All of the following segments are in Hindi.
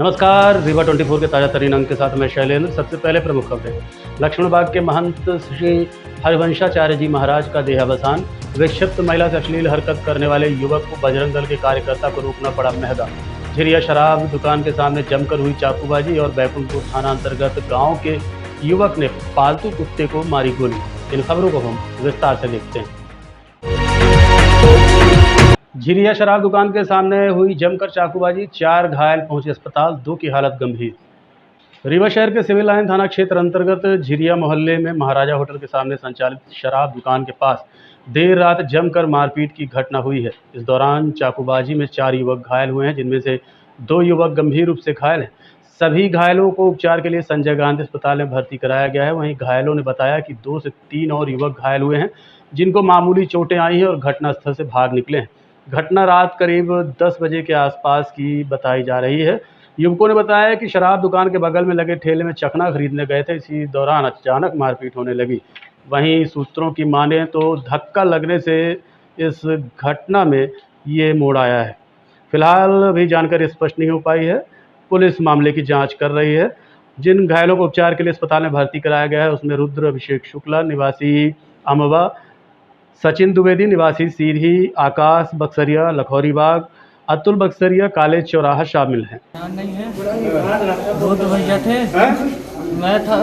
नमस्कार, रीवा 24 के ताज़ा तरीन अंक के साथ मैं शैलेंद्र। सबसे पहले प्रमुख खबरें। लक्ष्मण बाग के महंत श्री हरिवंशाचार्य जी महाराज का देहावसान। विक्षिप्त महिला से अश्लील हरकत करने वाले युवक को बजरंग दल के कार्यकर्ता को रोकना पड़ा महंगा। झिरिया शराब दुकान के सामने जमकर हुई चाकूबाजी और बैकुंठपुर थाना अंतर्गत गाँव के युवक ने पालतू कुत्ते को मारी गोली। इन खबरों को हम विस्तार से देखते हैं। झिरिया शराब दुकान के सामने हुई जमकर चाकूबाजी, 4 घायल पहुंचे अस्पताल, 2 की हालत गंभीर। रीवा शहर के सिविल लाइन थाना क्षेत्र अंतर्गत झिरिया मोहल्ले में महाराजा होटल के सामने संचालित शराब दुकान के पास देर रात जमकर मारपीट की घटना हुई है। इस दौरान चाकूबाजी में 4 युवक घायल हुए हैं, जिनमें से 2 युवक गंभीर रूप से घायल हैं। सभी घायलों को उपचार के लिए संजय गांधी अस्पताल में भर्ती कराया गया है। वहीं घायलों ने बताया कि 2 से 3 और युवक घायल हुए हैं, जिनको मामूली चोटें आई हैं और घटनास्थल से भाग निकले हैं। घटना रात करीब 10 बजे के आसपास की बताई जा रही है। युवकों ने बताया कि शराब दुकान के बगल में लगे ठेले में चखना खरीदने गए थे। इसी दौरान अचानक मारपीट होने लगी। वहीं सूत्रों की माने तो धक्का लगने से इस घटना में ये मोड़ आया है। फिलहाल अभी जानकारी स्पष्ट नहीं हो पाई है। पुलिस मामले की जांच कर रही है। जिन घायलों को उपचार के लिए अस्पताल में भर्ती कराया गया है उसमें रुद्र अभिषेक शुक्ला निवासी अमवा, सचिन द्विवेदी निवासी सीधी, आकाश बक्सरिया लखौरी बाग, अतुल बक्सरिया कॉलेज चौराहा शामिल हैं। नहीं है, रुद्र भैया थे, मैं था,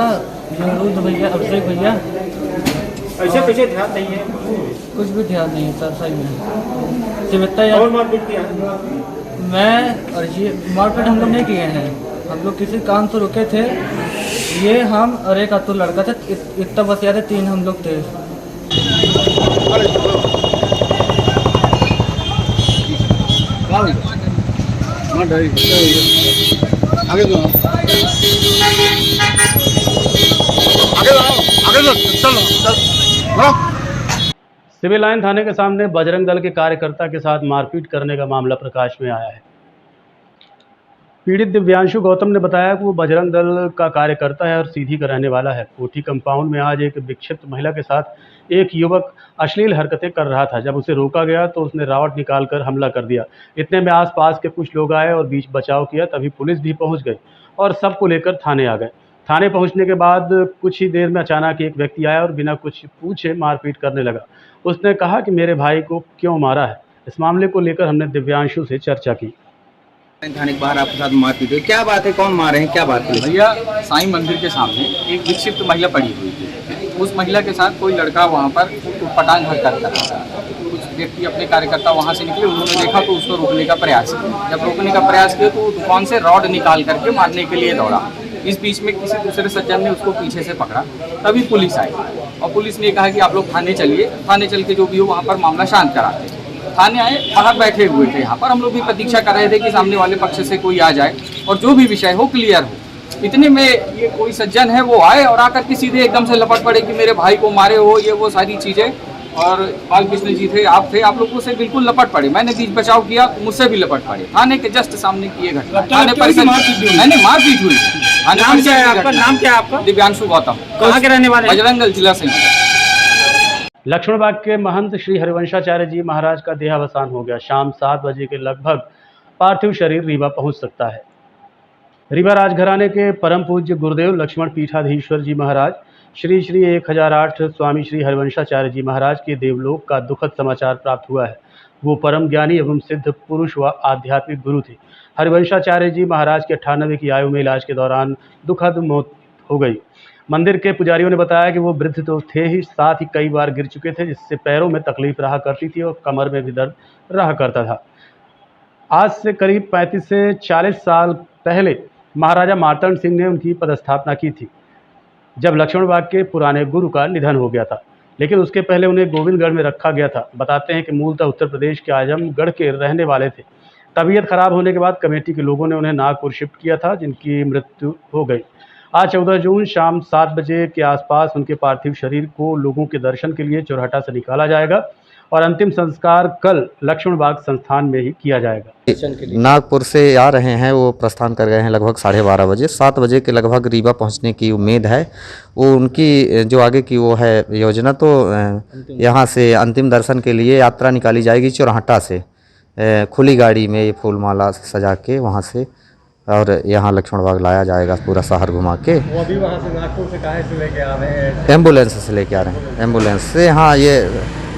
रुद्र भैया, अभिषेक भैया। ऐसे पीछे ध्यान नहीं है, कुछ भी ध्यान नहीं है सर, सही में सिमता और मारपीट किया। मैं और ये मारपीट हम लोग नहीं किए हैं। हम लोग किसी काम से रुके थे, ये हम और एक अतुल लड़का था, इतना बस याद है, 3 हम लोग थे। सिविल लाइन थाने के सामने बजरंग दल के कार्यकर्ता के साथ मारपीट करने का मामला प्रकाश में आया है। पीड़ित दिव्यांशु गौतम ने बताया कि वो बजरंग दल का कार्यकर्ता है और सीधी का रहने वाला है। कोठी कंपाउंड में आज एक विक्षिप्त महिला के साथ एक युवक अश्लील हरकतें कर रहा था। जब उसे रोका गया तो उसने रावट निकालकर हमला कर दिया। इतने में आसपास के कुछ लोग आए और बीच बचाव किया। तभी पुलिस भी पहुंच गई और सबको लेकर थाने आ गए। थाने पहुंचने के बाद कुछ ही देर में अचानक एक व्यक्ति आया और बिना कुछ पूछे मारपीट करने लगा। उसने कहा कि मेरे भाई को क्यों मारा है। इस मामले को लेकर हमने दिव्यांशु से चर्चा की। थाने के बाहर आपके साथ मारपीट हुई, क्या बात है, कौन मारे हैं, क्या बात है? भैया, साईं मंदिर के सामने एक विक्षिप्त महिला पड़ी हुई थी। उस महिला के साथ कोई लड़का वहाँ पर पटांग हरकत कर रहा था। कुछ व्यक्ति अपने कार्यकर्ता वहाँ से निकले, उन्होंने देखा तो उसको रोकने का प्रयास किया। जब रोकने का प्रयास किया तो दुकान से रॉड निकाल करके मारने के लिए दौड़ा। इस बीच में किसी दूसरे सज्जन ने उसको पीछे से पकड़ा। तभी पुलिस आई और पुलिस ने कहा कि आप लोग थाने चलिए, थाने चल के जो भी हो वहाँ पर मामला शांत कराते। थाने आए, बाहर बैठे हुए थे। यहाँ पर हम लोग भी प्रतीक्षा कर रहे थे कि सामने वाले पक्ष से कोई आ जाए और जो भी विषय हो क्लियर हो। इतने में ये कोई सज्जन है वो आए और आकर के सीधे एकदम से लपट पड़े कि मेरे भाई को मारे हो, ये वो सारी चीज़ें। और बालकृष्ण जी थे, आप थे, आप लोगों से बिल्कुल लपट पड़े। मैंने बीच बचाव किया, मुझसे भी लपट पड़े। थाने के जस्ट सामने की ये घटना, थाने परिसर मैंने मारपीट हुई। नाम क्या है आपका? नाम क्या है आपका? दिव्यांशु गौतम। कहाँ के रहने वाले? बजरंग दल जिला से। लक्ष्मण बाग के महंत श्री हरिवंशाचार्य जी महाराज का देहावसान हो गया। शाम 7 बजे के लगभग पार्थिव शरीर रीवा पहुंच सकता है। रीवा राजघराने के परम पूज्य गुरुदेव लक्ष्मण पीठाधीश्वर जी महाराज श्री श्री 1008 स्वामी श्री हरिवंशाचार्य जी महाराज के देवलोक का दुखद समाचार प्राप्त हुआ है। वो परम ज्ञानी एवं सिद्ध पुरुष व आध्यात्मिक गुरु थे। हरिवंशाचार्य जी महाराज के 98 की आयु में इलाज के दौरान दुखद मौत हो गई। मंदिर के पुजारियों ने बताया कि वो वृद्ध तो थे ही, साथ ही कई बार गिर चुके थे, जिससे पैरों में तकलीफ रहा करती थी और कमर में भी दर्द रहा करता था। आज से करीब 35 से 40 साल पहले महाराजा मार्तंड सिंह ने उनकी पदस्थापना की थी, जब लक्ष्मण बाग के पुराने गुरु का निधन हो गया था। लेकिन उसके पहले उन्हें गोविंदगढ़ में रखा गया था। बताते हैं कि मूलतः उत्तर प्रदेश के आजमगढ़ के रहने वाले थे। तबीयत खराब होने के बाद कमेटी के लोगों ने उन्हें नागपुर शिफ्ट किया था, जिनकी मृत्यु हो गई। आज 14 जून शाम 7 बजे के आसपास उनके पार्थिव शरीर को लोगों के दर्शन के लिए चौराहा से निकाला जाएगा और अंतिम संस्कार कल लक्ष्मण बाग संस्थान में ही किया जाएगा। नागपुर से आ रहे हैं, वो प्रस्थान कर गए हैं लगभग 12:30 बजे। 7 बजे के लगभग रीवा पहुंचने की उम्मीद है। वो उनकी जो आगे की वो है योजना, तो यहाँ से अंतिम दर्शन के लिए यात्रा निकाली जाएगी चौराहा से, खुली गाड़ी में फूल माला सजा के वहाँ से और यहाँ लक्ष्मण बाग लाया जाएगा पूरा शहर घुमा के। वो अभी वहाँ से नागपुर से कहाँ से लेके आ रहे हैं? एम्बुलेंस से लेके आ रहे हैं, एम्बुलेंस से। हाँ, ये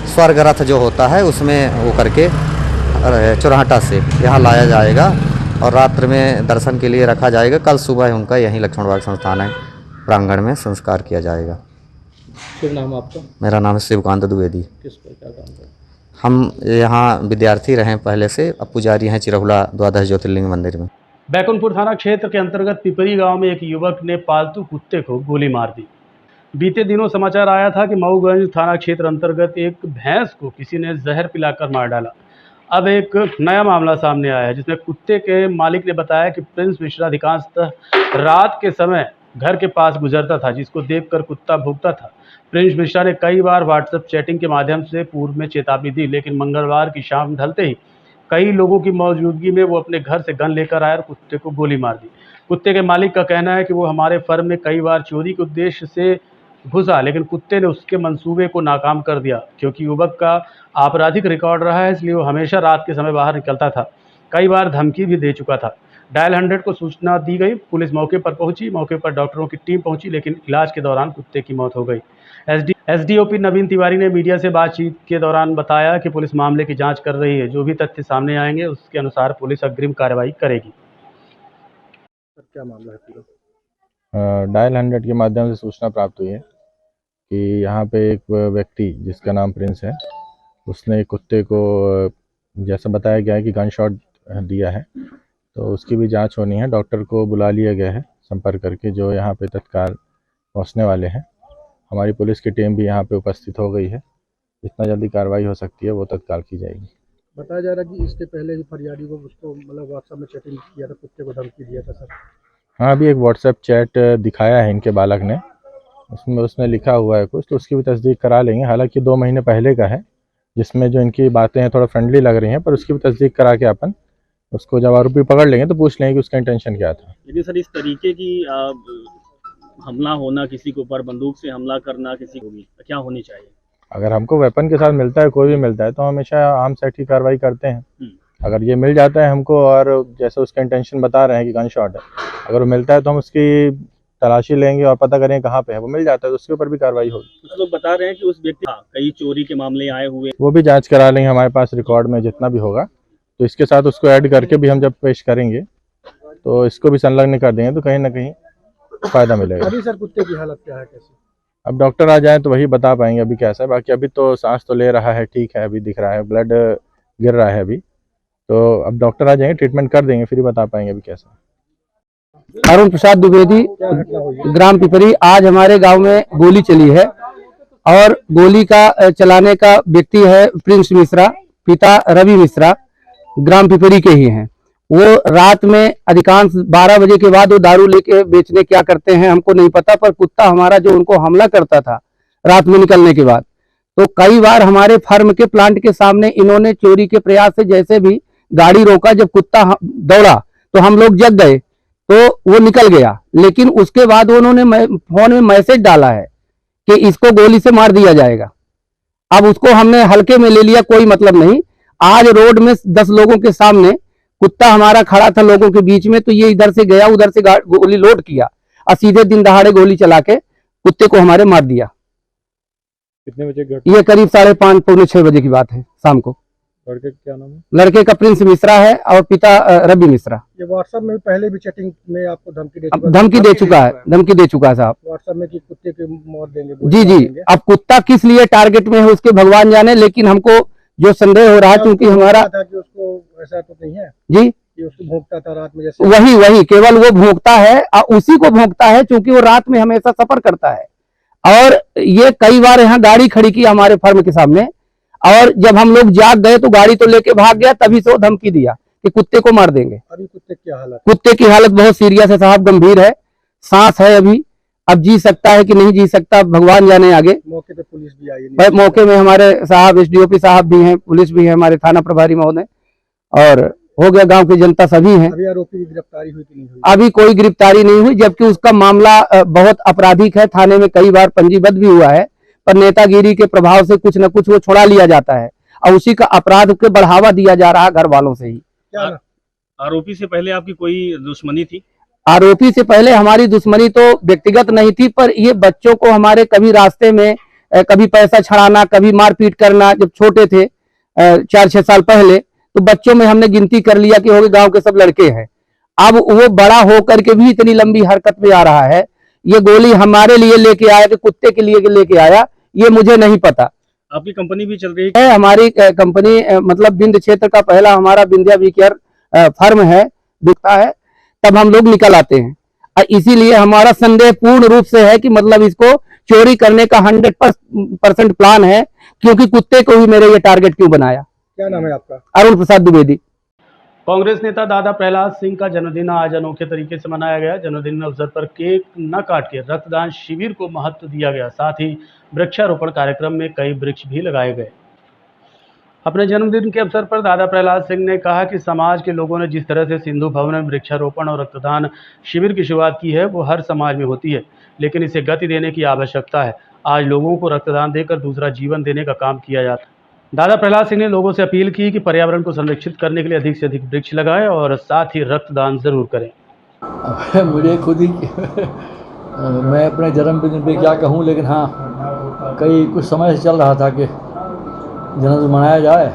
स्वर्ग रथ जो होता है उसमें वो करके चुराहटा से यहाँ लाया जाएगा और रात्र में दर्शन के लिए रखा जाएगा। कल सुबह उनका यहीं लक्ष्मण बाग संस्थान है प्रांगण में संस्कार किया जाएगा। शुभ नाम आपका? मेरा नाम है शिवकांत द्विवेदी। किस पर क्या काम करते हैं? हम यहाँ विद्यार्थी रहे पहले से, अब पुजारी हैं चिरहुला द्वादश ज्योतिर्लिंग मंदिर में। बैकुंठपुर थाना क्षेत्र के अंतर्गत पिपरी गांव में एक युवक ने पालतू कुत्ते को गोली मार दी। बीते दिनों समाचार आया था कि मऊगंज थाना क्षेत्र अंतर्गत एक भैंस को किसी ने जहर पिलाकर मार डाला। अब एक नया मामला सामने आया है जिसमें कुत्ते के मालिक ने बताया कि प्रिंस मिश्रा अधिकांशतः रात के समय घर के पास गुजरता था, जिसको देखकर कुत्ता भौंकता था। प्रिंस मिश्रा ने कई बार व्हाट्सएप चैटिंग के माध्यम से पूर्व में चेतावनी दी, लेकिन मंगलवार की शाम ढलते ही कई लोगों की मौजूदगी में वो अपने घर से गन लेकर आया और कुत्ते को गोली मार दी। कुत्ते के मालिक का कहना है कि वो हमारे फर्म में कई बार चोरी के उद्देश्य से घुसा, लेकिन कुत्ते ने उसके मंसूबे को नाकाम कर दिया। क्योंकि युवक का आपराधिक रिकॉर्ड रहा है, इसलिए वो हमेशा रात के समय बाहर निकलता था। कई बार धमकी भी दे चुका था। डायल 100 को सूचना दी गई। पुलिस मौके पर पहुंची। मौके पर डॉक्टरों की टीम पहुंची, लेकिन इलाज के दौरान कुत्ते की मौत हो गई। एसडीओपी नवीन तिवारी ने मीडिया से बातचीत के दौरान बताया कि पुलिस मामले की जांच कर रही है। जो भी तथ्य सामने आएंगे उसके अनुसार पुलिस अग्रिम कार्रवाई करेगी। क्या मामला है पूरा? डायल 100 के माध्यम से सूचना प्राप्त हुई है कि यहाँ पे एक व्यक्ति जिसका नाम प्रिंस है, उसने कुत्ते को जैसा बताया गया है कि गन शॉट दिया है, तो उसकी भी जांच होनी है। डॉक्टर को बुला लिया गया है संपर्क करके, जो यहाँ पे तत्काल पहुँचने वाले हैं। हमारी पुलिस की टीम भी यहाँ पे उपस्थित हो गई है। जितना जल्दी कार्रवाई हो सकती है वो तत्काल की जाएगी। बताया जा रहा है कि इसके पहले भी फरियादी को उसको मतलब व्हाट्सएप में चैटिंग किया था, कुत्ते को धमकी दिया था सर। हाँ, अभी एक व्हाट्सएप चैट दिखाया है इनके बालक ने, उसमें उसने लिखा हुआ है कुछ, तो उसकी भी तस्दीक करा लेंगे। हालांकि 2 महीने पहले का है, जिसमें जो इनकी बातें हैं थोड़ा फ्रेंडली लग रही हैं, पर उसकी भी तस्दीक करा के अपन उसको जब आरोपी पकड़ लेंगे तो पूछ लेंगे कि उसका इंटेंशन क्या था। लेकिन सर इस तरीके की हमला होना, किसी के ऊपर बंदूक से हमला करना, किसी को भी क्या होनी चाहिए? अगर हमको वेपन के साथ मिलता है, कोई भी मिलता है, तो हम हमेशा आर्म्स एक्ट की कार्रवाई करते हैं। अगर ये मिल जाता है हमको, और जैसे उसका इंटेंशन बता रहे हैं कि गन शॉट है, अगर वो मिलता है तो हम उसकी तलाशी लेंगे और पता करेंगे कहाँ पे है। वो मिल जाता है तो उसके ऊपर भी कार्रवाई होगी। कुछ लोग बता रहे हैं कि उस व्यक्ति कई चोरी के मामले आए हुए, वो भी जांच करा लेंगे। हमारे पास रिकॉर्ड में जितना भी होगा, तो इसके साथ उसको ऐड करके भी हम जब पेश करेंगे तो इसको भी संलग्न कर देंगे, तो कहीं ना कहीं फायदा मिलेगा। अभी सर कुत्ते की हालत क्या है, कैसी? अब डॉक्टर आ जाए तो वही बता पाएंगे अभी कैसा है। बाकी अभी तो सांस तो ले रहा है, ठीक है, अभी दिख रहा है, ब्लड गिर रहा है अभी। तो अब डॉक्टर आ जाएंगे, ट्रीटमेंट कर देंगे, फिर ही बता पाएंगे अभी कैसा है। अरुण प्रसाद द्विवेदी, ग्राम पिपरी। आज हमारे गांव में गोली चली है और गोली का चलाने का व्यक्ति है प्रिंस मिश्रा, पिता रवि मिश्रा, ग्राम पिपरी के ही हैं। वो रात में अधिकांश 12 बजे के बाद वो दारू लेके बेचने क्या करते हैं हमको नहीं पता, पर कुत्ता हमारा जो उनको हमला करता था रात में निकलने के बाद, तो कई बार हमारे फर्म के प्लांट के सामने इन्होंने चोरी के प्रयास से जैसे भी गाड़ी रोका, जब कुत्ता दौड़ा तो हम लोग जग गए तो वो निकल गया। लेकिन उसके बाद उन्होंने फोन में मैसेज डाला है कि इसको गोली से मार दिया जाएगा। अब उसको हमने हल्के में ले लिया, कोई मतलब नहीं। आज रोड में 10 लोगों के सामने कुत्ता हमारा खड़ा था लोगों के बीच में, तो ये इधर से गया, उधर से गोली लोड किया और सीधे दिन दहाड़े गोली चला के कुत्ते को हमारे मार दिया। कितने बजे? ये करीब 5:30 पौने 6 बजे की बात है शाम को। लड़के का क्या नाम है? लड़के का प्रिंस मिश्रा है और पिता रवि मिश्रा। ये व्हाट्सएप में पहले भी चैटिंग में आपको धमकी दे चुका है साहब व्हाट्सएप में कि कुत्ते की मौत देंगे। जी। अब कुत्ता किस लिए टारगेट में है उसके भगवान जाने, लेकिन हमको जो संदेह हो रहा है, क्योंकि हमारा था कि उसको ऐसा तो नहीं है जी कि उसको भौंकता था रात में, जैसे वही केवल वो भौंकता है और उसी को भौंकता है, क्योंकि वो रात में हमेशा सफर करता है। और ये कई बार यहाँ गाड़ी खड़ी की हमारे फर्म के सामने, और जब हम लोग जाग गए तो गाड़ी तो लेके भाग गया, तभी से वो धमकी दिया कि कुत्ते को मार देंगे। अभी कुत्ते की हालत? कुत्ते की हालत बहुत सीरियस है साहब, गंभीर है, सांस है अभी, अब जी सकता है कि नहीं जी सकता भगवान जाने आगे। मौके पे पुलिस भी आई है? मौके में हमारे साहब एसडीओपी साहब भी हैं, पुलिस भी है, हमारे थाना प्रभारी महोदय, और हो गया गांव की जनता सभी हैं। अभी आरोपी की गिरफ्तारी हुई कि नहीं हुई? अभी कोई गिरफ्तारी नहीं हुई, जबकि उसका मामला बहुत आपराधिक है, थाने में कई बार पंजीबद्ध भी हुआ है, पर नेतागिरी के प्रभाव से कुछ न कुछ वो छुड़ा लिया जाता है और उसी का अपराध को बढ़ावा दिया जा रहा है घर वालों से ही। आरोपी से पहले आपकी कोई दुश्मनी थी? आरोपी से पहले हमारी दुश्मनी तो व्यक्तिगत नहीं थी, पर ये बच्चों को हमारे कभी रास्ते में कभी पैसा छड़ाना, कभी मारपीट करना। जब छोटे थे 4-6 साल पहले, तो बच्चों में हमने गिनती कर लिया कि हो गए गांव के सब लड़के हैं। अब वो बड़ा होकर के भी इतनी लंबी हरकत में आ रहा है। ये गोली हमारे लिए लेके आया कि कुत्ते के लिए लेके आया, ये मुझे नहीं पता। आपकी कंपनी भी चल रही है? है हमारी कंपनी, मतलब विंध्य क्षेत्र का पहला हमारा विंध्या वी केयर फर्म है, बिकता है तब हम लोग निकल आते हैं। इसीलिए हमारा संदेह पूर्ण रूप से है कि मतलब इसको चोरी करने का 100% प्लान है, क्योंकि कुत्ते को ही मेरे ये टारगेट क्यों बनाया। क्या नाम है आपका? अरुण प्रसाद द्विवेदी। कांग्रेस नेता दादा प्रहलाद सिंह का जन्मदिन आज अनोखे तरीके से मनाया गया। जन्मदिन अवसर पर केक न काट के रक्तदान शिविर को महत्व दिया गया। साथ ही वृक्षारोपण कार्यक्रम में कई वृक्ष भी लगाए गए। अपने जन्मदिन के अवसर पर दादा प्रहलाद सिंह ने कहा कि समाज के लोगों ने जिस तरह से सिंधु भवन में वृक्षारोपण और रक्तदान शिविर की शुरुआत की है, वो हर समाज में होती है, लेकिन इसे गति देने की आवश्यकता है। आज लोगों को रक्तदान देकर दूसरा जीवन देने का काम किया जाता है। दादा प्रहलाद सिंह ने लोगों से अपील की कि पर्यावरण को संरक्षित करने के लिए अधिक से अधिक वृक्ष लगाएं और साथ ही रक्तदान जरूर करें। मुझे खुद ही मैं अपने जन्मदिन पे क्या कहूँ, लेकिन हाँ कुछ समय से चल रहा था कि जन्मदिन मनाया जाए,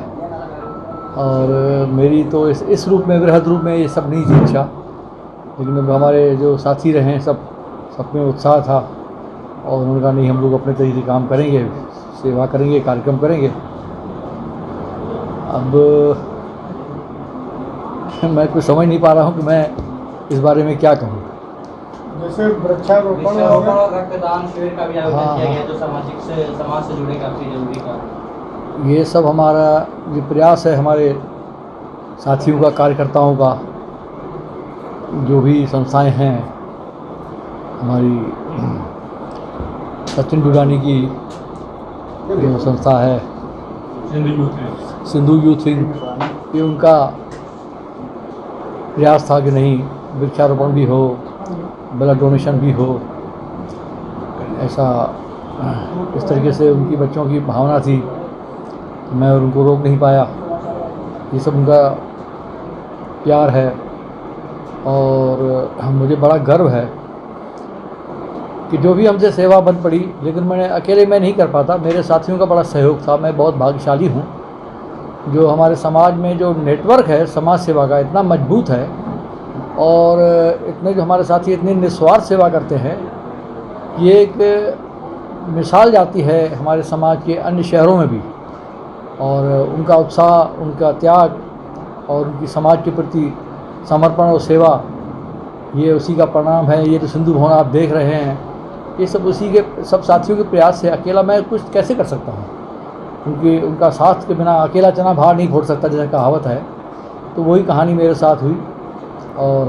और मेरी तो इस रूप में, वृहद रूप में ये सब नहीं थी इच्छा, लेकिन हमारे जो साथी रहे सब में उत्साह था, और उन्होंने कहा नहीं हम लोग अपने तरीके से काम करेंगे, सेवा करेंगे, कार्यक्रम करेंगे। अब मैं कुछ समझ नहीं पा रहा हूँ कि मैं इस बारे में क्या कहूँ। जैसे वृक्षारोपण और रक्तदान शिविर का भी आयोजन किया गया, जो समाज से जुड़े काफी जरूरी का। ये सब हमारा ये प्रयास है, हमारे साथियों का, कार्यकर्ताओं का, जो भी संस्थाएं हैं, हमारी सचिन दुरानी की जो संस्था है सिंधु यूथ विंग, ये उनका प्रयास था कि नहीं वृक्षारोपण भी हो, ब्लड डोनेशन भी हो। ऐसा इस तरीके से उनकी बच्चों की भावना थी, मैं और उनको रोक नहीं पाया। ये सब उनका प्यार है, और मुझे बड़ा गर्व है कि जो भी हमसे सेवा बन पड़ी, लेकिन अकेले मैं नहीं कर पाता, मेरे साथियों का बड़ा सहयोग था। मैं बहुत भाग्यशाली हूँ जो हमारे समाज में जो नेटवर्क है समाज सेवा का इतना मजबूत है, और इतने जो हमारे साथी इतनी निस्वार्थ सेवा करते हैं, ये एक मिसाल जाती है हमारे समाज के अन्य शहरों में भी। और उनका उत्साह, उनका त्याग और उनकी समाज के प्रति समर्पण और सेवा, ये उसी का परिणाम है। ये जो सिंधु भवन आप देख रहे हैं, ये सब उसी के सब साथियों के प्रयास से। अकेला मैं कुछ कैसे कर सकता हूँ, क्योंकि उनका साथ के बिना अकेला चना बाहर नहीं फोड़ सकता, जैसा कहावत है। तो वही कहानी मेरे साथ हुई, और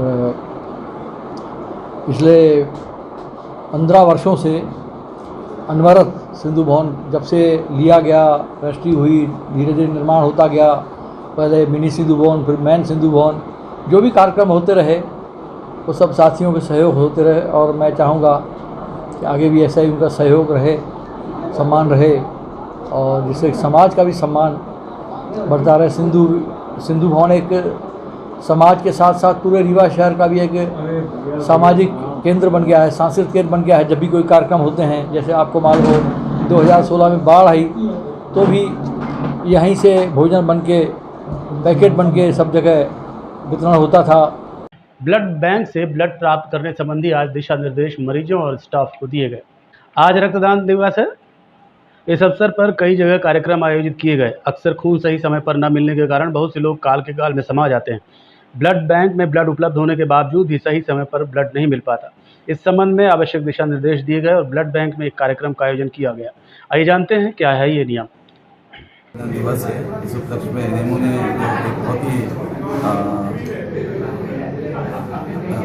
पिछले 15 वर्षों से अनवरत सिंधु भवन जब से लिया गया, रजिस्ट्री हुई, धीरे धीरे निर्माण होता गया। पहले मिनी सिंधु भवन, फिर मेन सिंधु भवन, जो भी कार्यक्रम होते रहे वो सब साथियों के सहयोग होते रहे, और मैं चाहूँगा कि आगे भी ऐसा ही उनका सहयोग रहे, सम्मान रहे, और जिससे समाज का भी सम्मान बढ़ता रहे। सिंधु भवन एक समाज के साथ साथ पूरे रीवा शहर का भी एक सामाजिक केंद्र बन गया है, सांस्कृतिक केंद्र बन गया है। जब भी कोई कार्यक्रम होते हैं, जैसे आपको मालूम हो 2016 में बाढ़ आई, तो भी यहीं से भोजन बन के, पैकेट बन के सब जगह वितरण होता था। ब्लड बैंक से ब्लड प्राप्त करने संबंधी आज दिशा निर्देश मरीजों और स्टाफ को दिए गए। आज रक्तदान दिवस है। इस अवसर पर कई जगह कार्यक्रम आयोजित किए गए। अक्सर खून सही समय पर न मिलने के कारण बहुत से लोग काल के गाल में समा जाते हैं। ब्लड बैंक में ब्लड उपलब्ध होने के बावजूद भी सही समय पर ब्लड नहीं मिल पाता। इस संबंध में आवश्यक दिशा निर्देश दिए गए और ब्लड बैंक में एक कार्यक्रम का आयोजन किया गया। आइए जानते हैं क्या है ये नियम। दिवस है, इस उपलक्ष्य में रेमो ने एक बहुत ही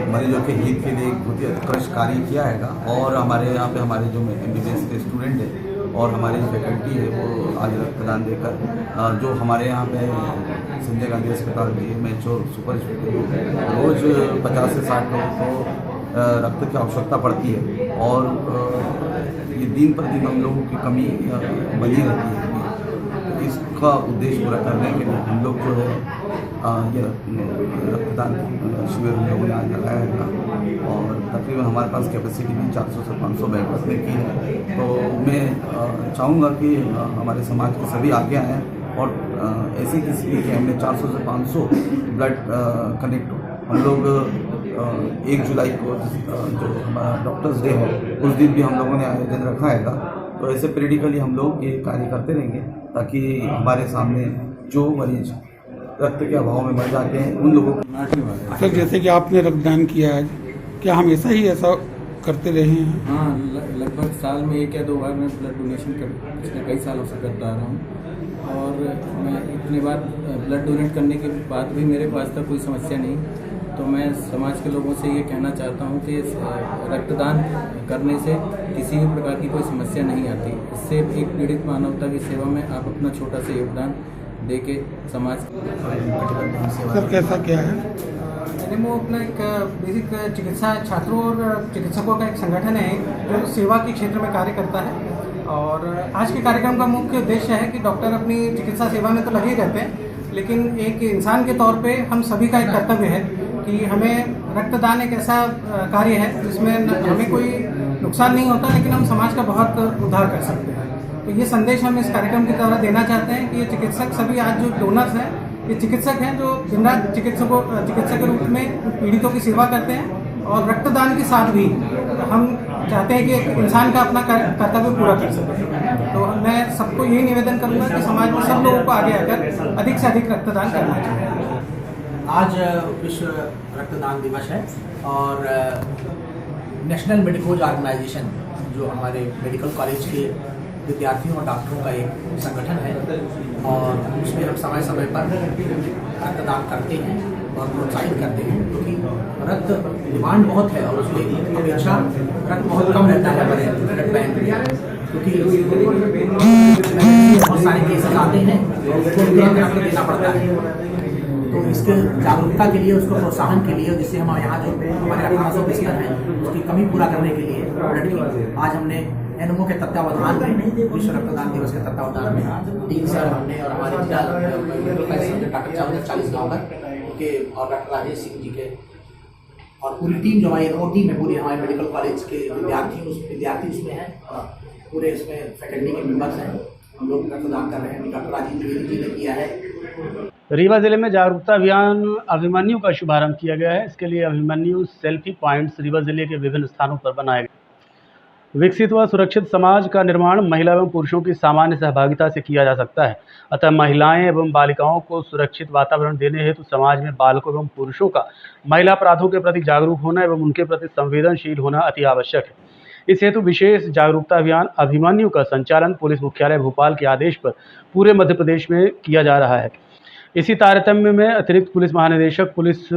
मरीजों के हित के लिए एक बहुत ही उत्कृष्ट कार्य किया है। और हमारे यहाँ पे हमारे जो MBBS के स्टूडेंट हैं और हमारी फैकल्टी है, वो आज रक्तदान देकर जो हमारे यहाँ पे संजय गांधी अस्पताल में जो सुपर स्पेशलिटी रोज़ 50 से 60 लोगों को रक्त की आवश्यकता पड़ती है, और ये दिन प्रतिदिन हम लोगों की कमी बनी रहती है। इसका उद्देश्य पूरा करने के लिए हम लोग जो है ये रक्तदान शिविर हम लोगों ने आज लगाया है और तकरीबन हमारे पास कैपेसिटी भी 400 से 500 बेड रखने की है। तो मैं चाहूँगा कि हमारे समाज के सभी आगे आएँ और ऐसे किसी भी कैम्प में 400 से 500 ब्लड कनेक्ट हो। हम लोग 1 जुलाई को जो हमारा डॉक्टर्स डे है उस दिन भी हम लोगों ने आयोजन रखा है। तो ऐसे पीरियडिकली हम लोग ये कार्य करते रहेंगे ताकि हमारे सामने जो मरीज रक्त के अभाव में मर जाते हैं उन लोगों को। सर जैसे कि आपने रक्तदान किया है, क्या हमेशा ही ऐसा करते रहे हैं? हाँ, लगभग साल में 1 या 2 बार मैं ब्लड डोनेशन पिछले कई सालों से करता आ रहा हूँ और मैं इतनी बार ब्लड डोनेट करने के बाद भी मेरे पास तक कोई समस्या नहीं। तो मैं समाज के लोगों से ये कहना चाहता हूँ कि रक्तदान करने से किसी भी प्रकार की कोई समस्या नहीं आती। इससे एक पीड़ित मानवता की सेवा में आप अपना छोटा सा योगदान दे के समाज। सर कैसा क्या है? वो अपना एक बेसिक चिकित्सा छात्रों और चिकित्सकों का एक संगठन है जो सेवा के क्षेत्र में कार्य करता है। और आज के कार्यक्रम का मुख्य उद्देश्य है कि डॉक्टर अपनी चिकित्सा सेवा में तो लगे ही रहते हैं, लेकिन एक इंसान के तौर पे हम सभी का एक कर्तव्य है कि हमें रक्तदान एक ऐसा कार्य है जिसमें हमें कोई नुकसान नहीं होता, लेकिन हम समाज का बहुत उद्धार कर सकते हैं। तो ये संदेश हम इस कार्यक्रम के द्वारा देना चाहते हैं कि ये चिकित्सक सभी आज जो डोनर्स हैं ये चिकित्सक हैं जो दिन रात चिकित्सक के रूप में पीड़ितों की सेवा करते हैं और रक्तदान के साथ भी हम चाहते हैं कि एक इंसान का अपना कर्तव्य पूरा कर सके। तो मैं सबको यही निवेदन करूँगा कि समाज में सब लोगों को आगे आकर अधिक से अधिक रक्तदान करना चाहिए। आज विश्व रक्तदान दिवस है और नेशनल मेडिकोज ऑर्गेनाइजेशन जो हमारे मेडिकल कॉलेज के विद्यार्थियों और डॉक्टरों का एक संगठन है और उसमें हम समय समय पर रक्तदान करते हैं और प्रोत्साहित करते हैं क्योंकि रक्त डिमांड बहुत है और उसमें अपेक्षा रक्त बहुत कम रहता है हमारे ब्लड बैंक में, क्योंकि बहुत सारे केसेस आते हैं तो तुरंत रक्त देना पड़ता है। तो इसके जागरूकता के लिए, उसको प्रोत्साहन के लिए, जिससे हम यहाँ जो हमारे 1800 बिस्तर हैं उसकी कमी पूरा करने के लिए ब्लड की आज हमने एनएमओ के तत्वावधान में, विश्व रक्तदान दिवस के तत्वावधान में 3 साल हमने और हमारे जिला डॉक्टर चावल 40 गाँव के और डॉक्टर राजेश सिंह जी के और पूरी टीम जो हमारी एनएमओ टीम है, पूरी हमारे मेडिकल कॉलेज के विद्यार्थी उसमें हैं और पूरे इसमें फैकल्टी के मेंबर्स हैं। हम लोग रक्तदान कर रहे हैं, डॉक्टर राजीव द्विवेदी जी ने किया है। रीवा जिले में जागरूकता अभियान अभिमन्यु का शुभारंभ किया गया है। इसके लिए अभिमन्यु सेल्फी पॉइंट्स रीवा जिले के विभिन्न स्थानों पर बनाए गए। विकसित व सुरक्षित समाज का निर्माण महिला एवं पुरुषों की सामान्य सहभागिता से किया जा सकता है। अतः महिलाएं एवं बालिकाओं को सुरक्षित वातावरण देने हेतु समाज में बालकों एवं पुरुषों का महिला अपराधों के प्रति जागरूक होना एवं उनके प्रति संवेदनशील होना अति आवश्यक है। इस हेतु विशेष जागरूकता अभियान अभिमन्यु का संचालन पुलिस मुख्यालय भोपाल के आदेश पर पूरे मध्य प्रदेश में किया जा रहा है। इसी तारतम्य में अतिरिक्त पुलिस महानिदेशक, पुलिस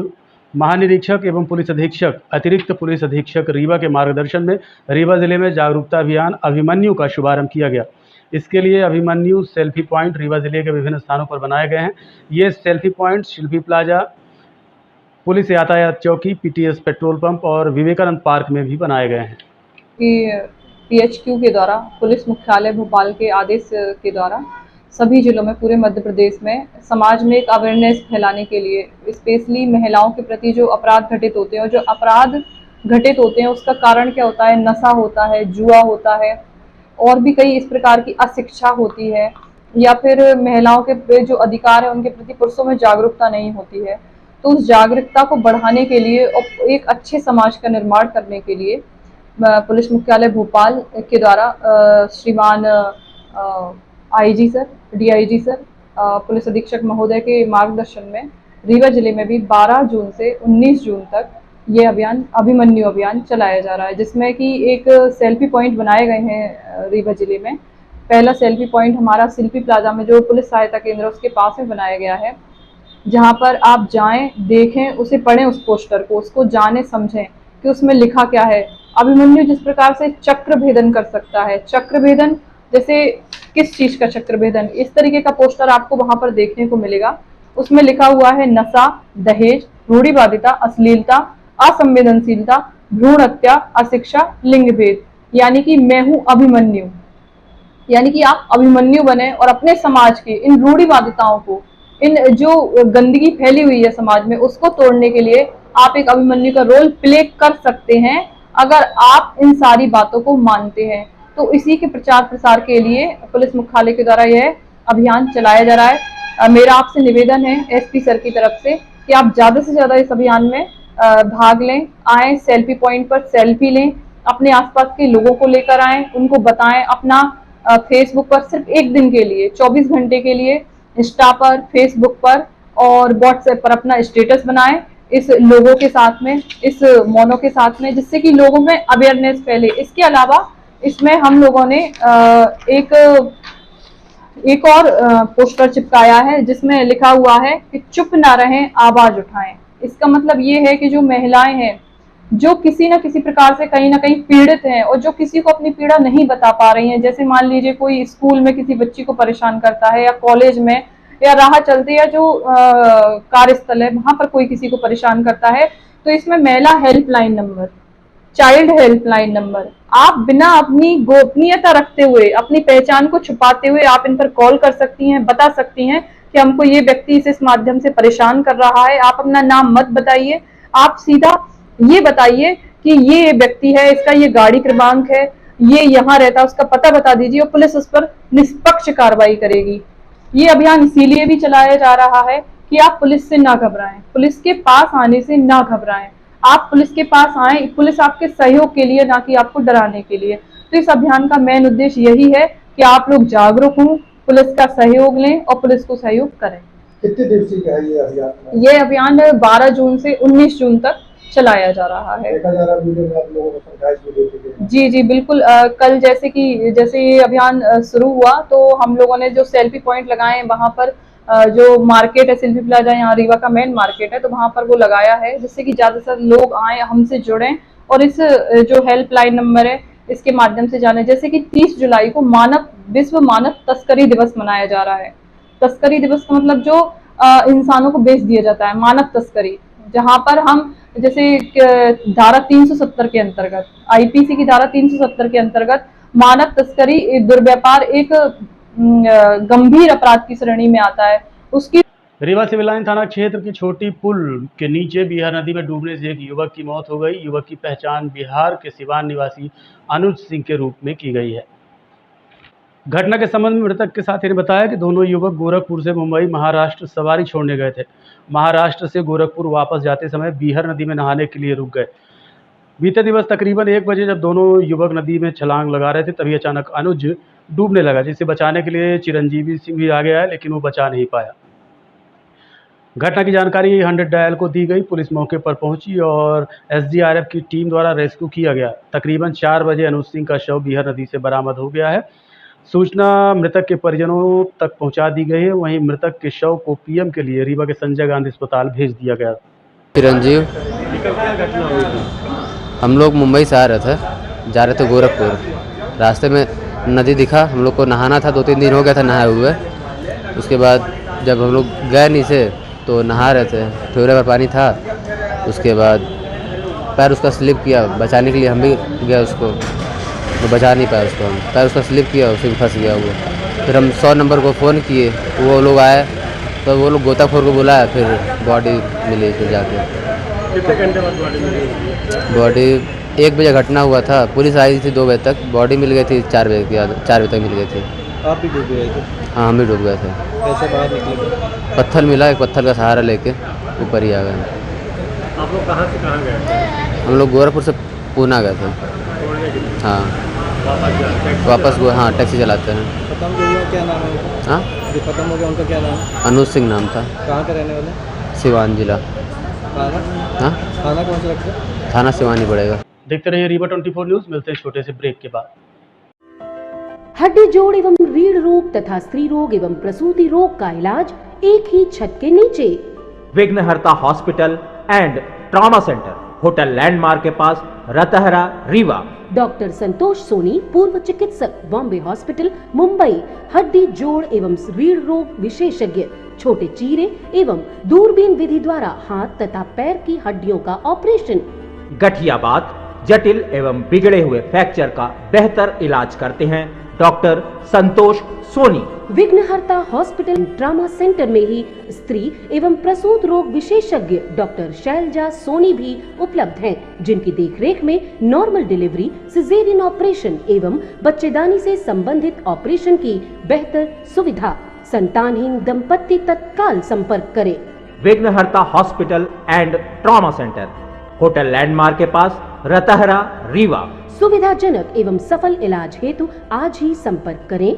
महानिरीक्षक एवं पुलिस अधीक्षक, अतिरिक्त पुलिस अधीक्षक रीवा के मार्गदर्शन में रीवा जिले में जागरूकता अभियान अभिमन्यु का शुभारंभ किया गया। इसके लिए अभिमन्यु सेल्फी पॉइंट रीवा जिले के विभिन्न स्थानों पर बनाए गए हैं। ये सेल्फी पॉइंट शिल्पी प्लाजा, पुलिस यातायात चौकी, पीटीएस पेट्रोल पंप और विवेकानंद पार्क में भी बनाए गए हैं। PHQ के द्वारा पुलिस मुख्यालय भोपाल के आदेश के द्वारा सभी जिलों में पूरे मध्य प्रदेश में समाज में एक अवेयरनेस फैलाने के लिए, स्पेशली महिलाओं के प्रति जो अपराध घटित होते हैं, और जो अपराध घटित होते हैं उसका कारण क्या होता है, नशा होता है, जुआ होता है और भी कई इस प्रकार की अशिक्षा होती है, या फिर महिलाओं के जो अधिकार है उनके प्रति पुरुषों में जागरूकता नहीं होती है। तो उस जागरूकता को बढ़ाने के लिए और एक अच्छे समाज का निर्माण करने के लिए पुलिस मुख्यालय भोपाल के द्वारा श्रीमान IG sir, DIG sir, police अधीक्षक महोदय के मार्गदर्शन में रीवा जिले में भी 12 जून से 19 जून तक ये अभियान अभिमन्यु अभियान चलाया जा रहा है, जिसमें कि एक सेल्फी पॉइंट बनाए गए हैं रीवा जिले में। पहला सेल्फी पॉइंट हमारा शिल्पी प्लाजा में जो पुलिस सहायता केंद्र उसके पास में बनाया गया है, जहाँ पर आप जाएं, देखें, उसे पढ़ें, उस पोस्टर को, उसको जाने समझें कि उसमें लिखा क्या है। अभिमन्यु जिस प्रकार से चक्र भेदन कर सकता है, चक्र भेदन जैसे किस चीज का चक्र भेदन, इस तरीके का पोस्टर आपको वहां पर देखने को मिलेगा। उसमें लिखा हुआ है नशा, दहेज, रूढ़िवादिता, अश्लीलता, असंवेदनशीलता, भ्रूण हत्या, अशिक्षा, लिंग भेद, यानी कि मैं हूं अभिमन्यु। यानी कि आप अभिमन्यु बने और अपने समाज के इन रूढ़िवादिताओं को, इन जो गंदगी फैली हुई है समाज में उसको तोड़ने के लिए आप एक अभिमन्यु का रोल प्ले कर सकते हैं अगर आप इन सारी बातों को मानते हैं। तो इसी के प्रचार प्रसार के लिए पुलिस मुख्यालय के द्वारा यह अभियान चलाया जा रहा है। मेरा आपसे निवेदन है एसपी सर की तरफ से कि आप ज्यादा से ज्यादा इस अभियान में भाग लें, आए सेल्फी पॉइंट पर सेल्फी लें, अपने आसपास के लोगों को लेकर आए, उनको बताएं, अपना फेसबुक पर सिर्फ एक दिन के लिए 24 घंटे के लिए इंस्टा पर, फेसबुक पर और व्हाट्सएप पर अपना स्टेटस बनाएं इस लोगों के साथ में, इस मोनो के साथ में, जिससे कि लोगों में अवेयरनेस फैले। इसके अलावा इसमें हम लोगों ने एक और पोस्टर चिपकाया है जिसमें लिखा हुआ है कि चुप ना रहें, आवाज उठाएं। इसका मतलब ये है कि जो महिलाएं हैं जो किसी न किसी प्रकार से कहीं ना कहीं पीड़ित हैं और जो किसी को अपनी पीड़ा नहीं बता पा रही हैं, जैसे मान लीजिए कोई स्कूल में किसी बच्ची को परेशान करता है या कॉलेज में या राह चलते या जो कार्यस्थल है वहां पर कोई किसी को परेशान करता है, तो इसमें महिला helpline number, child helpline number, आप बिना अपनी गोपनीयता रखते हुए, अपनी पहचान को छुपाते हुए आप इन पर कॉल कर सकती हैं, बता सकती हैं कि हमको ये व्यक्ति इस माध्यम से परेशान कर रहा है। आप अपना नाम मत बताइए, आप सीधा ये बताइए कि ये व्यक्ति है, इसका ये गाड़ी क्रमांक है, ये यहाँ रहता है, उसका पता बता दीजिए और पुलिस उस पर निष्पक्ष कार्रवाई करेगी। ये अभियान इसीलिए भी चलाया जा रहा है कि आप पुलिस से ना घबराएं, पुलिस के पास आने से ना घबराएं। आप पुलिस के पास आए, पुलिस आपके सहयोग के लिए, ना कि आपको डराने के लिए। तो इस अभियान का मेन उद्देश्य यही है कि आप लोग जागरूक हों, पुलिस का सहयोग लें और पुलिस को सहयोग करें। कितने दिवसीय का है ये अभियान? ये अभियान 12 जून से 19 जून तक चलाया जा रहा है। देखा जा रहा वीडियो में आप लोगों को समझाइश भी देते हैं। जी बिल्कुल। कल जैसे ये अभियान शुरू हुआ तो हम लोगों ने जो सेल्फी पॉइंट लगाए वहां पर जो मार्केट है सेल्फी प्लाजा, यहाँ रीवा का मेन मार्केट है, तो वहां पर वो लगाया है जिससे कि ज्यादा से ज्यादा लोग आए, हमसे जुड़ें और इस जो हेल्पलाइन नंबर है इसके माध्यम से जाने। जैसे कि 30 जुलाई को विश्व मानव तस्करी दिवस मनाया जा रहा है। तस्करी दिवस का मतलब जो इंसानों को बेच दिया जाता है, मानव तस्करी, जहां पर हम जैसे धारा 370 के अंतर्गत, आईपीसी की धारा 370 के अंतर्गत मानव तस्करी, दुर्व्यापार एक गंभीर अपराध की श्रेणी में आता है। उसकी रीवा सिविल लाइन थाना क्षेत्र की छोटी पुल के नीचे बिहार नदी में डूबने से एक युवक की मौत हो गई। युवक की पहचान बिहार के सिवान निवासी अनुज सिंह के रूप में की गई है। घटना के संबंध में मृतक के साथी ने बताया कि दोनों युवक गोरखपुर से मुंबई महाराष्ट्र सवारी छोड़ने गए थे। महाराष्ट्र से गोरखपुर वापस जाते समय बिहार नदी में नहाने के लिए रुक गए। बीते दिवस तकरीबन 1 बजे जब दोनों युवक नदी में छलांग लगा रहे थे तभी अचानक अनुज डूबने लगा, जिसे बचाने के लिए चिरंजीवी सिंह भी आगे आया लेकिन वो बचा नहीं पाया। घटना की जानकारी 100 डायल को दी गई। पुलिस मौके पर पहुंची और एसडीआरएफ की टीम द्वारा रेस्क्यू किया गया। तकरीबन 4 बजे अनुज सिंह का शव बिहार नदी से बरामद हो गया है। सूचना मृतक के परिजनों तक पहुंचा दी गई है। वहीं मृतक के शव को पीएम के लिए रीवा के संजय गांधी अस्पताल भेज दिया गया। चिरंजीव, हम लोग मुंबई से आ रहे थे, जा रहे थे गोरखपुर। रास्ते में नदी दिखा, हम लोग को नहाना था, 2-3 दिन हो गया था नहाए हुए। उसके बाद जब हम लोग गए नीचे तो नहा रहे थे, ठोरे पर पानी था। उसके बाद पैर उसका स्लिप किया, बचाने के लिए हम भी गए उसको, वो बचा नहीं पाया उसको, हम पैर उसका स्लिप किया, उसी में फंस गया वो। फिर हम 100 नंबर को फ़ोन किए, वो लोग आए तो वो लोग गोताखोर को बुलाया, फिर बॉडी मिली। फिर जाके कितने घंटे बाद बॉडी मिली? बॉडी 1 बजे घटना हुआ था, पुलिस आई थी 2 बजे तक, बॉडी मिल गई थी 4 बजे के बाद, 4 बजे तक मिल गई थी। आप भी डूब गए थे? हाँ, हम भी डूब गए थे। कैसे बाहर निकले? पत्थर मिला, एक पत्थर का सहारा लेके ऊपर ही आ गए। आप लोग कहाँ से कहाँ गए थे? हम लोग गोरखपुर से पूना गए थे। हाँ, वापस हाँ टैक्सी चलाते हैं। खत्म जो हुआ क्या नाम है? हाँ, जो खत्म हो गया उनका क्या नाम है? अनुज सिंह नाम था। कहाँ के रहने वाले? सिवान जिला। थाना? हाँ, थाना कौन सा रखते हैं? थाना सिवान ही पड़ेगा। देखते रहिए रीवा 24 न्यूज़। मिलते हैं छोटे से ब्रेक के बाद। हड्डी जोड़ एवं रीढ़ रोग तथा स्त्री रोग एवं प्रसूति रोग का इलाज एक ही छत के नीचे। विघ्नहर्ता hospital and trauma centre, hotel landmark के पास, रतहरा, रीवा। डॉक्टर संतोष सोनी, पूर्व चिकित्सक, बॉम्बे हॉस्पिटल, मुंबई। हड्डी जोड़ एवं रीढ़ रोग विशेषज्ञ, छोटे चीरे एवं दूरबीन विधि द्वारा हाथ तथा पैर की हड्डियों का ऑपरेशन। गठियाबात, जटिल एवं बिगड़े हुए फ्रैक्चर का बेहतर इलाज करते हैं डॉक्टर संतोष सोनी। विघ्नहर्ता हॉस्पिटल ट्रॉमा सेंटर में ही स्त्री एवं प्रसूत रोग विशेषज्ञ डॉक्टर शैलजा सोनी भी उपलब्ध हैं, जिनकी देखरेख में नॉर्मल डिलीवरी, सिजेरियन ऑपरेशन एवं बच्चेदानी से संबंधित ऑपरेशन की बेहतर सुविधा। संतानहीन दंपत्ति तत्काल संपर्क करें। विघ्नहर्ता hospital and trauma centre, hotel landmark के पास, रतहरा, रीवा। सुविधाजनक एवं सफल इलाज हेतु आज ही संपर्क करें।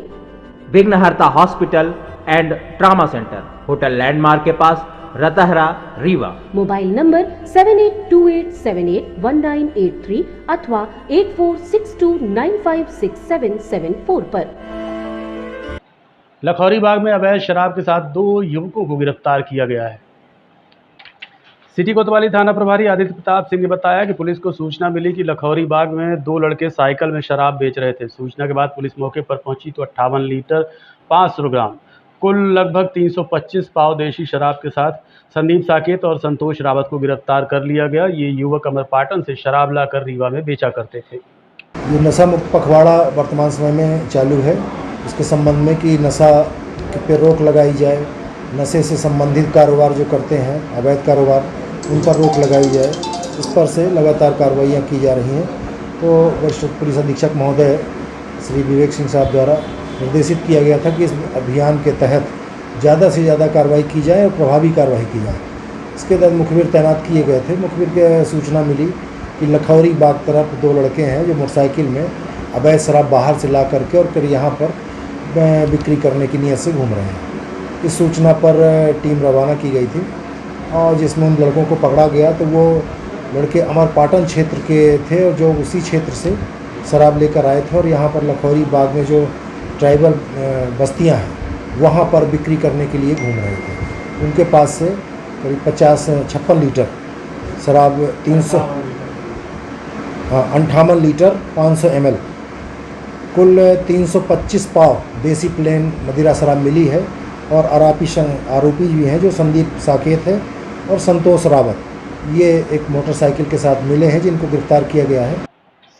विघ्नहर्ता hospital and trauma centre, hotel landmark के पास, रतहरा, रीवा। मोबाइल नंबर 7828781983 अथवा 8462956774 पर। लखौरी बाग में अवैध शराब के साथ 2 युवकों को गिरफ्तार किया गया है। सिटी कोतवाली थाना प्रभारी आदित्य प्रताप सिंह ने बताया कि पुलिस को सूचना मिली कि लखौरी बाग में 2 लड़के साइकिल में शराब बेच रहे थे। सूचना के बाद पुलिस मौके पर पहुंची तो 58 लीटर 500 ग्राम कुल लगभग 325 पाव देशी शराब के साथ संदीप साकेत और संतोष रावत को गिरफ्तार कर लिया गया। ये युवक अमरपाटन से शराब लाकर रीवा में बेचा करते थे। ये नशा मुक्त पखवाड़ा वर्तमान समय में चालू है। इसके संबंध में कि नशा पे रोक लगाई जाए, नशे से संबंधित कारोबार जो करते हैं अवैध कारोबार, उन पर रोक लगाई जाए, इस पर से लगातार कार्रवाइयाँ की जा रही हैं। तो वरिष्ठ पुलिस अधीक्षक महोदय श्री विवेक सिंह साहब द्वारा निर्देशित किया गया था कि इस अभियान के तहत ज़्यादा से ज़्यादा कार्रवाई की जाए और प्रभावी कार्रवाई की जाए। इसके तहत मुखबिर तैनात किए गए थे। मुखबिर के सूचना मिली कि लखौरी बाग तरफ 2 लड़के हैं जो मोटरसाइकिल में अवैध शराब बाहर से ला करके और फिर यहाँ पर बिक्री करने की नीयत से घूम रहे हैं। इस सूचना पर टीम रवाना की गई थी और जिसमें उन लड़कों को पकड़ा गया। तो वो लड़के अमरपाटन क्षेत्र के थे और जो उसी क्षेत्र से शराब लेकर आए थे और यहाँ पर लखौरी बाग में जो ट्राइबल बस्तियाँ हैं वहाँ पर बिक्री करने के लिए घूम रहे थे। उनके पास से करीब 56 लीटर शराब 58 लीटर 500 ml कुल 325 पाव देसी प्लेन मदिरा शराब मिली है और आरोपी भी हैं जो संदीप साकेत है और संतोष रावत, ये एक मोटरसाइकिल के साथ मिले हैं जिनको गिरफ्तार किया गया है।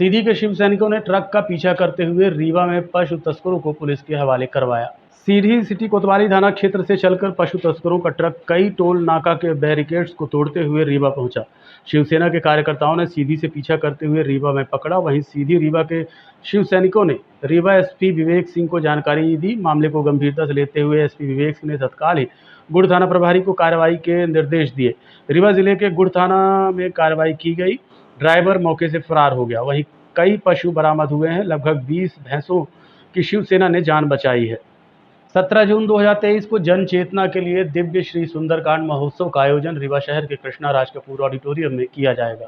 सीधी के शिव सैनिकों ने ट्रक का पीछा करते हुए रीवा में पशु तस्करों को पुलिस के हवाले करवाया। सीधी सिटी कोतवाली थाना क्षेत्र से चलकर पशु तस्करों का ट्रक कई टोल नाका के बैरिकेड्स को तोड़ते हुए रीवा पहुंचा। शिवसेना के कार्यकर्ताओं ने सीधी से पीछा करते हुए रीवा में पकड़ा। वहीं सीधी रीवा के शिव सैनिकों ने रीवा एसपी विवेक सिंह को जानकारी दी। मामले को गंभीरता से लेते हुए एसपी विवेक सिंह ने तत्काल ही गुड़ थाना प्रभारी को कार्रवाई के निर्देश दिए। रीवा जिले के गुड़ थाना में कार्रवाई की गई। ड्राइवर मौके से फरार हो गया। वहीं कई पशु बरामद हुए हैं। लगभग 20 भैंसों की शिवसेना ने जान बचाई है। 17 जून 2023 को जन चेतना के लिए दिव्य श्री सुंदरकांड महोत्सव का आयोजन रीवा शहर के कृष्णा राज कपूर ऑडिटोरियम में किया जाएगा।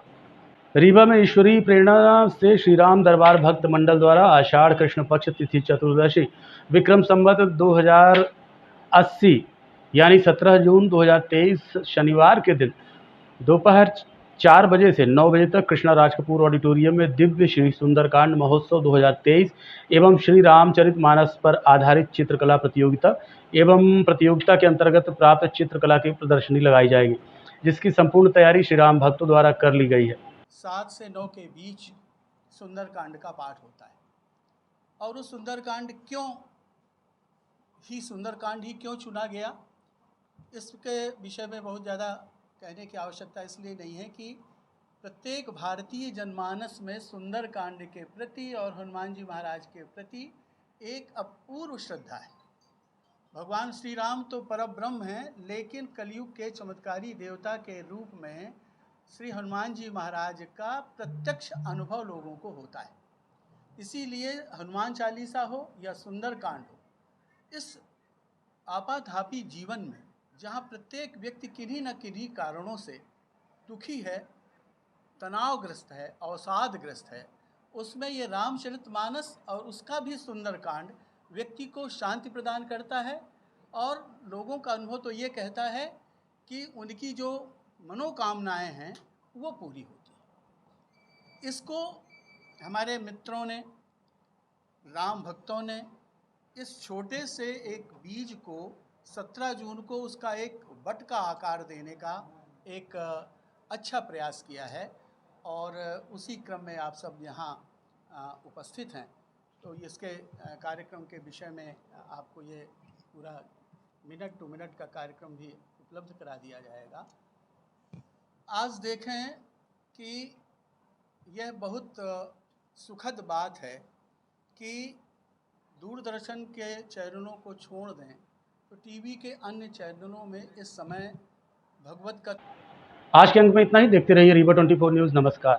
रीवा में ईश्वरीय प्रेरणा से श्री राम दरबार भक्त मंडल द्वारा आषाढ़ कृष्ण पक्ष तिथि चतुर्दशी विक्रम संवत 2080 यानी 17 जून 2023 शनिवार के दिन दोपहर 4 बजे से 9 बजे तक कृष्णा राज कपूर ऑडिटोरियम में दिव्य श्री सुंदरकांड महोत्सव 2023 एवं श्री रामचरित मानस पर आधारित चित्रकला प्रतियोगिता एवं प्रतियोगिता के अंतर्गत प्राप्त चित्रकला की प्रदर्शनी लगाई जाएगी, जिसकी संपूर्ण तैयारी श्री राम भक्तों द्वारा कर ली गई है। 7 से 9 के बीच सुंदरकांड का पाठ होता है और उस सुंदरकांड क्यों चुना गया, इसके विषय में बहुत ज़्यादा कहने की आवश्यकता इसलिए नहीं है कि प्रत्येक भारतीय जनमानस में सुंदरकांड के प्रति और हनुमान जी महाराज के प्रति एक अपूर्व श्रद्धा है। भगवान श्री राम तो परब्रह्म हैं, लेकिन कलयुग के चमत्कारी देवता के रूप में श्री हनुमान जी महाराज का प्रत्यक्ष अनुभव लोगों को होता है। इसीलिए हनुमान चालीसा हो या सुंदरकांड हो, इस आपाधापी जीवन में जहाँ प्रत्येक व्यक्ति किन्हीं न किन्हीं कारणों से दुखी है, तनावग्रस्त है, अवसादग्रस्त है, उसमें ये रामचरितमानस और उसका भी सुंदरकांड व्यक्ति को शांति प्रदान करता है और लोगों का अनुभव तो ये कहता है कि उनकी जो मनोकामनाएं हैं वो पूरी होती है। इसको हमारे मित्रों ने, राम भक्तों ने इस छोटे से एक बीज को 17 जून को उसका एक वट का आकार देने का एक अच्छा प्रयास किया है और उसी क्रम में आप सब यहाँ उपस्थित हैं। तो इसके कार्यक्रम के विषय में आपको ये पूरा मिनट टू मिनट का कार्यक्रम भी उपलब्ध करा दिया जाएगा। आज देखें कि यह बहुत सुखद बात है कि दूरदर्शन के चैनलों को छोड़ दें तो टीवी के अन्य चैनलों में इस समय भगवत का। आज के अंक में इतना ही। देखते रहिए रीवा 24 न्यूज़। नमस्कार।